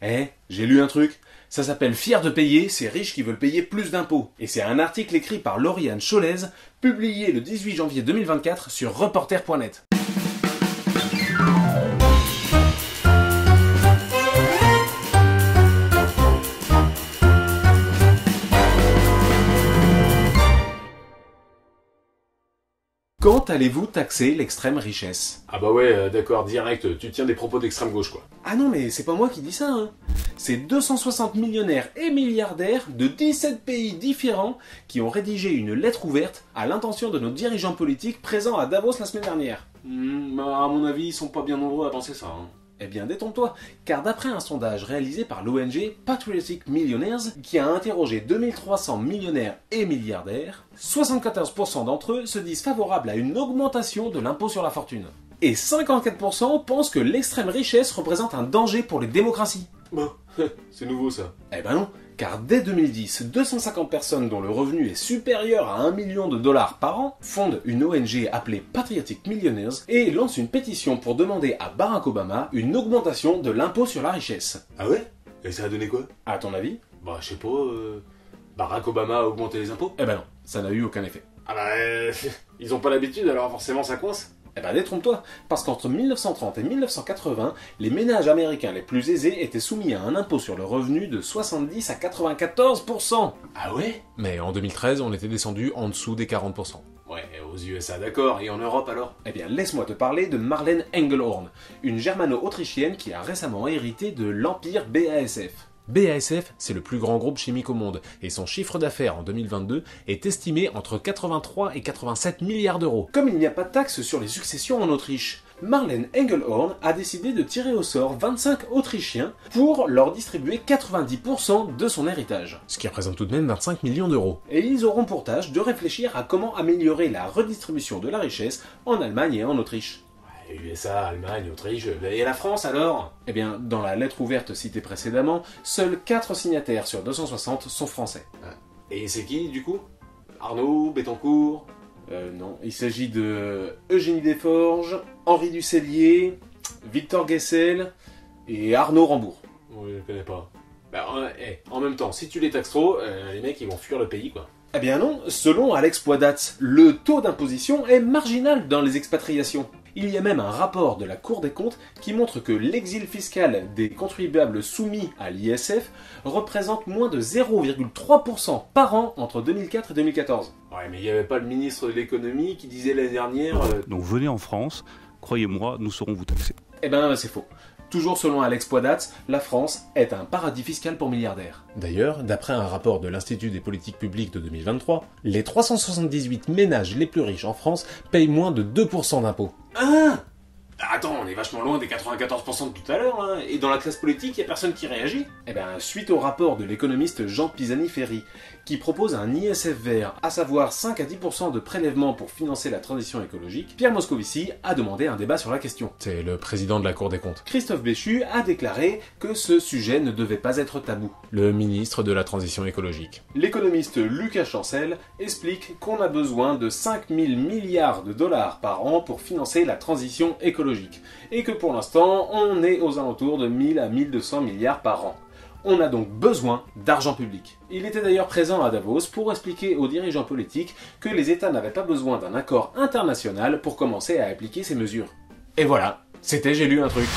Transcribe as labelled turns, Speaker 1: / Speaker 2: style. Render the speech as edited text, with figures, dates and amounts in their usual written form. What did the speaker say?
Speaker 1: Eh, j'ai lu un truc. Ça s'appelle Fiers de payer, c'est riches qui veulent payer plus d'impôts. Et c'est un article écrit par Lauriane Cholez, publié le 18 janvier 2024 sur reporter.net. Quand allez-vous taxer l'extrême richesse?
Speaker 2: Ah bah ouais, d'accord, direct, tu tiens des propos d'extrême gauche quoi.
Speaker 1: Ah non, mais c'est pas moi qui dis ça, hein. C'est 260 millionnaires et milliardaires de 17 pays différents qui ont rédigé une lettre ouverte à l'intention de nos dirigeants politiques présents à Davos la semaine dernière.
Speaker 2: À mon avis, ils sont pas bien nombreux à penser ça. Hein.
Speaker 1: Eh bien, détrompe-toi, car d'après un sondage réalisé par l'ONG Patriotic Millionaires, qui a interrogé 2300 millionnaires et milliardaires, 74% d'entre eux se disent favorables à une augmentation de l'impôt sur la fortune. Et 54% pensent que l'extrême richesse représente un danger pour les démocraties.
Speaker 2: Bon, c'est nouveau ça.
Speaker 1: Eh ben non, car dès 2010, 250 personnes dont le revenu est supérieur à 1 million de dollars par an fondent une ONG appelée Patriotic Millionaires et lancent une pétition pour demander à Barack Obama une augmentation de l'impôt sur la richesse.
Speaker 2: Ah ouais? Et ça a donné quoi?
Speaker 1: À ton avis?
Speaker 2: Bah je sais pas, Barack Obama a augmenté les impôts?
Speaker 1: Eh ben non, ça n'a eu aucun effet.
Speaker 2: Ah bah, ils ont pas l'habitude alors forcément ça coince?
Speaker 1: Eh ben détrompe-toi, parce qu'entre 1930 et 1980, les ménages américains les plus aisés étaient soumis à un impôt sur le revenu de 70 à 94%.
Speaker 2: Ah ouais?
Speaker 3: Mais en 2013, on était descendu en dessous des 40%.
Speaker 2: Ouais, aux USA d'accord, et en Europe alors?
Speaker 1: Eh bien laisse-moi te parler de Marlène Engelhorn, une germano-autrichienne qui a récemment hérité de l'empire BASF.
Speaker 3: BASF, c'est le plus grand groupe chimique au monde, et son chiffre d'affaires en 2022 est estimé entre 83 et 87 milliards d'euros.
Speaker 1: Comme il n'y a pas de taxe sur les successions en Autriche, Marlène Engelhorn a décidé de tirer au sort 25 Autrichiens pour leur distribuer 90% de son héritage.
Speaker 3: Ce qui représente tout de même 25 millions d'euros.
Speaker 1: Et ils auront pour tâche de réfléchir à comment améliorer la redistribution de la richesse en Allemagne et en Autriche.
Speaker 2: USA, Allemagne, Autriche, et la France alors?
Speaker 1: Eh bien, dans la lettre ouverte citée précédemment, seuls 4 signataires sur 260 sont français.
Speaker 2: Et c'est qui du coup? Arnaud, Bettencourt?
Speaker 1: Non, il s'agit de Eugénie Desforges, Henri Ducellier, Victor Guessel et Arnaud Rambourg.
Speaker 2: Oui, je connais pas. Bah, en même temps, si tu les taxes trop, les mecs ils vont fuir le pays quoi.
Speaker 1: Eh bien non, selon Alex Poidatz, le taux d'imposition est marginal dans les expatriations. Il y a même un rapport de la Cour des comptes qui montre que l'exil fiscal des contribuables soumis à l'ISF représente moins de 0,3% par an entre 2004 et 2014.
Speaker 2: Ouais, mais il n'y avait pas le ministre de l'économie qui disait l'année dernière...
Speaker 4: Donc venez en France, croyez-moi, nous saurons vous taxer.
Speaker 1: Eh ben c'est faux. Toujours selon Alex Poidatz, la France est un paradis fiscal pour milliardaires.
Speaker 3: D'ailleurs, d'après un rapport de l'Institut des politiques publiques de 2023, les 378 ménages les plus riches en France payent moins de 2% d'impôts.
Speaker 1: Ah!
Speaker 2: Attends, on est vachement loin des 94% de tout à l'heure, hein. Et dans la classe politique, y a personne qui réagit?
Speaker 1: Eh bien, suite au rapport de l'économiste Jean Pisani-Ferry, qui propose un ISF vert, à savoir 5 à 10% de prélèvements pour financer la transition écologique, Pierre Moscovici a demandé un débat sur la question.
Speaker 3: C'est le président de la Cour des comptes.
Speaker 1: Christophe Béchu a déclaré que ce sujet ne devait pas être tabou.
Speaker 3: Le ministre de la Transition écologique.
Speaker 1: L'économiste Lucas Chancel explique qu'on a besoin de 5 000 milliards de dollars par an pour financer la transition écologique, et que pour l'instant, on est aux alentours de 1000 à 1200 milliards par an. On a donc besoin d'argent public. Il était d'ailleurs présent à Davos pour expliquer aux dirigeants politiques que les États n'avaient pas besoin d'un accord international pour commencer à appliquer ces mesures. Et voilà, c'était J'ai lu un truc.